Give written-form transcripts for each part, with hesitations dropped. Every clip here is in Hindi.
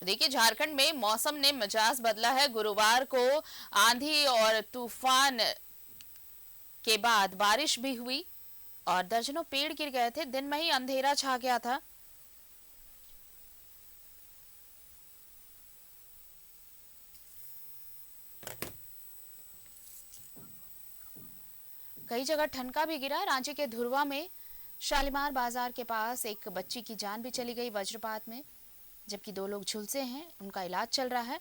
देखिए, झारखंड में मौसम ने मिजाज बदला है। गुरुवार को आंधी और तूफान के बाद बारिश भी हुई और दर्जनों पेड़ गिर गए थे। दिन में ही अंधेरा छा गया था। कई जगह ठनका भी गिरा। रांची के धुरवा में शालीमार बाजार के पास एक बच्ची की जान भी चली गई वज्रपात में, जबकि 2 लोग झुलसे हैं। उनका इलाज चल रहा है।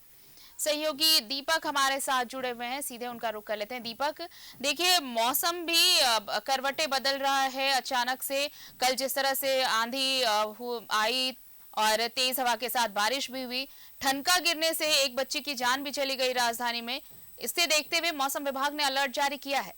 सहयोगी दीपक हमारे साथ जुड़े हुए हैं, सीधे उनका रुख कर लेते हैं। दीपक, देखिए, मौसम भी करवटें बदल रहा है अचानक से। कल जिस तरह से आंधी आई और तेज हवा के साथ बारिश भी हुई, ठनका गिरने से एक बच्ची की जान भी चली गई राजधानी में। इसे देखते हुए मौसम विभाग ने अलर्ट जारी किया है।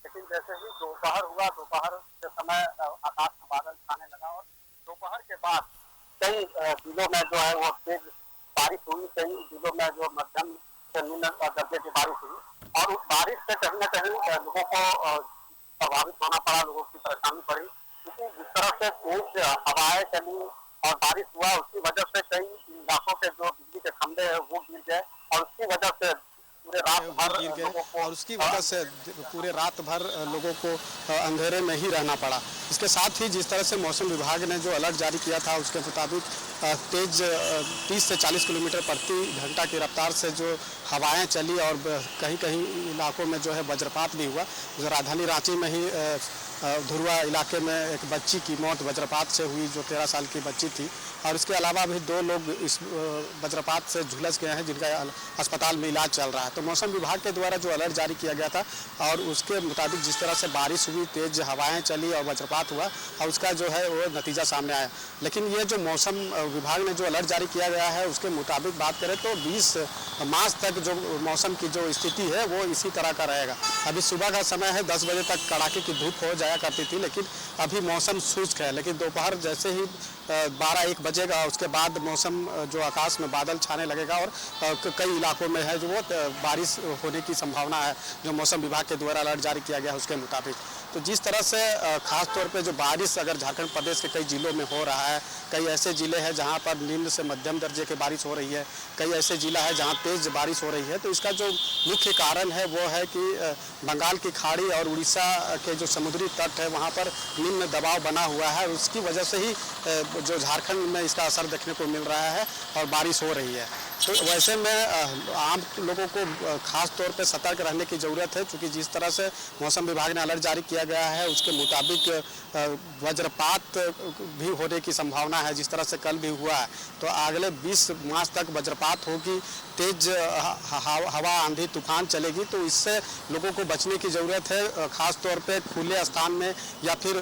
लेकिन जैसे ही दोपहर हुआ, दोपहर के समय आकाश में बादल छाने लगा और दोपहर के बाद कई जिलों में जो है वो तेज बारिश हुई, कई जिलों में जो मध्यम से निम्न दर्जे की बारिश हुई और उस बारिश से कहीं न कहीं लोगों को प्रभावित होना पड़ा, लोगों की परेशानी पड़ी, क्योंकि जिस तरह से तेज हवाएं चली और बारिश हुआ, उसकी वजह से कई इलाकों के जो बिजली के खंभे हैं वो गिर गए और उसकी वजह से पूरे रात वो भर गिर गए लोगों को और उसकी वजह से पूरे रात भर लोगों को अंधेरे में ही रहना पड़ा। इसके साथ ही जिस तरह से मौसम विभाग ने जो अलर्ट जारी किया था उसके मुताबिक तेज 30 से 40 किलोमीटर प्रति घंटा की रफ्तार से जो हवाएं चली और कहीं कहीं इलाकों में जो है वज्रपात भी हुआ। राजधानी रांची में ही धुरवा इलाके में एक बच्ची की मौत वज्रपात से हुई, जो 13 साल की बच्ची थी, और इसके अलावा भी 2 लोग इस वज्रपात से झुलस गए हैं, जिनका अस्पताल में इलाज चल रहा है। तो मौसम विभाग के द्वारा जो अलर्ट जारी किया गया था और उसके मुताबिक जिस तरह से बारिश हुई, तेज हवाएं चली और वज्रपात हुआ और उसका जो है वो नतीजा सामने आया। लेकिन ये जो मौसम विभाग ने जो अलर्ट जारी किया गया है उसके मुताबिक बात करें तो 20 मार्च तक जो मौसम की जो स्थिति है वो इसी तरह का रहेगा। अभी सुबह का समय है, 10 बजे तक कड़ाके की धूप हो जाया करती थी, लेकिन अभी मौसम शुष्क है। लेकिन दोपहर जैसे ही 12-1 बजेगा उसके बाद मौसम जो आकाश में बादल छाने लगेगा और कई इलाकों में है जो वो बारिश होने की संभावना है, जो मौसम विभाग के द्वारा अलर्ट जारी किया गया है उसके मुताबिक। तो जिस तरह से खास तौर पे जो बारिश अगर झारखंड प्रदेश के कई जिलों में हो रहा है, कई ऐसे जिले हैं जहां पर निम्न से मध्यम दर्जे की बारिश हो रही है, कई ऐसे जिला है जहां तेज बारिश हो रही है। तो इसका जो मुख्य कारण है वो है कि बंगाल की खाड़ी और उड़ीसा के जो समुद्री तट है वहाँ पर निम्न दबाव बना हुआ है, उसकी वजह से ही जो झारखंड में इसका असर देखने को मिल रहा है और बारिश हो रही है। तो वैसे में आम लोगों को खास तौर पे सतर्क रहने की ज़रूरत है, क्योंकि जिस तरह से मौसम विभाग ने अलर्ट जारी किया गया है उसके मुताबिक वज्रपात भी होने की संभावना है, जिस तरह से कल भी हुआ है। तो अगले 20 मार्च तक वज्रपात होगी, तेज हवा आंधी तूफान चलेगी, तो इससे लोगों को बचने की ज़रूरत है। खास तौर पे खुले स्थान में या फिर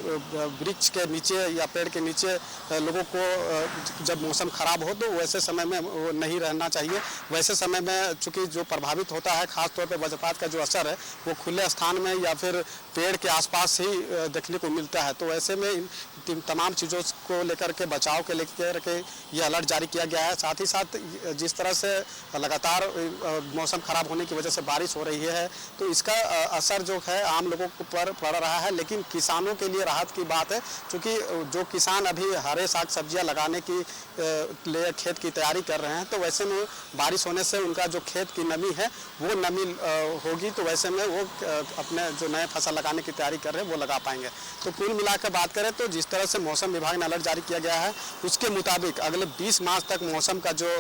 वृक्ष के नीचे या पेड़ के नीचे लोगों को जब मौसम खराब हो तो वैसे समय में वो नहीं रहना चाहिए। वैसे समय में चूँकि जो प्रभावित होता है खास तौर पे वज्रपात का जो असर है वो खुले स्थान में या फिर पेड़ के आसपास ही देखने को मिलता है। तो ऐसे में इन तमाम चीज़ों को लेकर के बचाव के लेकर के ये अलर्ट जारी किया गया है। साथ ही साथ जिस तरह से लगातार मौसम खराब होने की वजह से बारिश हो रही है तो इसका असर जो है आम लोगों पर पड़ रहा है, लेकिन किसानों के लिए राहत की बात है, क्योंकि जो किसान अभी हरे साग सब्जियां लगाने की लिए खेत की तैयारी कर रहे हैं, तो वैसे में बारिश होने से उनका जो खेत की नमी है वो नमी होगी, तो वैसे में वो अपने जो नए फसल लगाने की तैयारी कर रहे हैं वो लगा पाएंगे। तो कुल मिलाकर बात करें तो जिस तरह से मौसम विभाग ने अलर्ट जारी किया गया है उसके मुताबिक अगले 20 मार्च तक मौसम का जो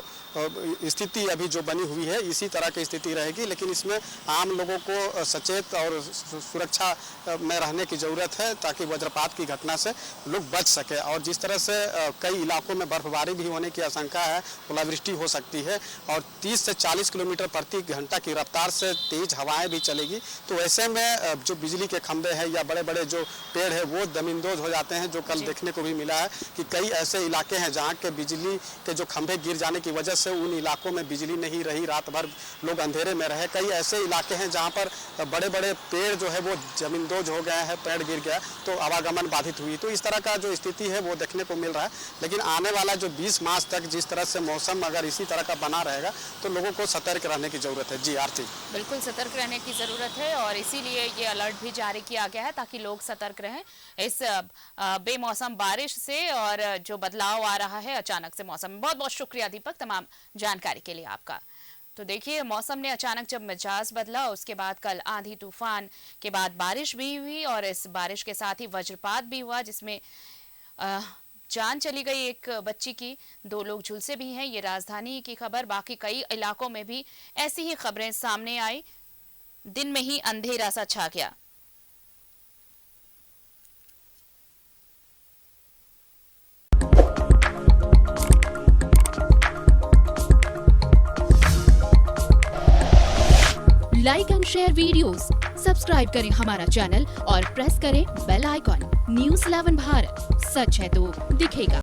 स्थिति अभी जो बनी हुई है इसी तरह की स्थिति रहेगी, लेकिन इसमें आम लोगों को सचेत और सुरक्षा में रहने की ज़रूरत है ताकि वज्रपात की घटना से लोग बच सके। और जिस तरह से कई इलाकों में बर्फबारी भी होने की आशंका है, ओलावृष्टि हो सकती है और 30 से 40 किलोमीटर प्रति घंटा की रफ्तार से तेज हवाएं भी चलेगी। तो ऐसे में जो बिजली के खंभे हैं या बड़े बड़े जो पेड़ है वो जमींदोज हो जाते हैं, जो कल देखने को भी मिला है कि कई ऐसे इलाके हैं जहाँ के बिजली के जो खंभे गिर जाने की वजह से उन इलाकों में बिजली नहीं रही, रात भर लोग अंधेरे में रहे। कई ऐसे इलाके हैं जहाँ पर बड़े बड़े पेड़ जो है वो जमींदोज हो गए हैं, पेड़ गिर गया तो आवागमन बाधित हुई। तो इस तरह का जो स्थिति है वो देखने को मिल रहा है, लेकिन आने वाला जो 20 मार्च तक जिस तरह से मौसम अगर इसी तरह का बना रहेगा तो लोगों को सतर्क रहने की जरूरत है। जी आरती, बिल्कुल सतर्क रहने की ज़रूरत है और इसीलिए ये अलर्ट भी जारी किया गया है ताकि लोग सतर्क रहें इस बेमौसम बारिश से और जो बदलाव आ रहा है अचानक से मौसम में। बहुत बहुत शुक्रिया दीपक तमाम जानकारी के लिए आपका। तो देखिए मौसम ने अचानक जब मिजाज बदला, उसके बाद कल आंधी तूफान के बाद बारिश भी हुई और इस बारिश के साथ ही वज्रपात भी हुआ जिसमें जान चली गई एक बच्ची की, 2 लोग झुलसे भी हैं। ये राजधानी की खबर, बाकी कई इलाकों में भी ऐसी ही खबरें सामने आई। दिन में ही अंधेरा सा छा गया। Like and share videos, subscribe करें हमारा चैनल और प्रेस करें बेल आइकॉन। न्यूज़ 11 भारत, सच है तो दिखेगा।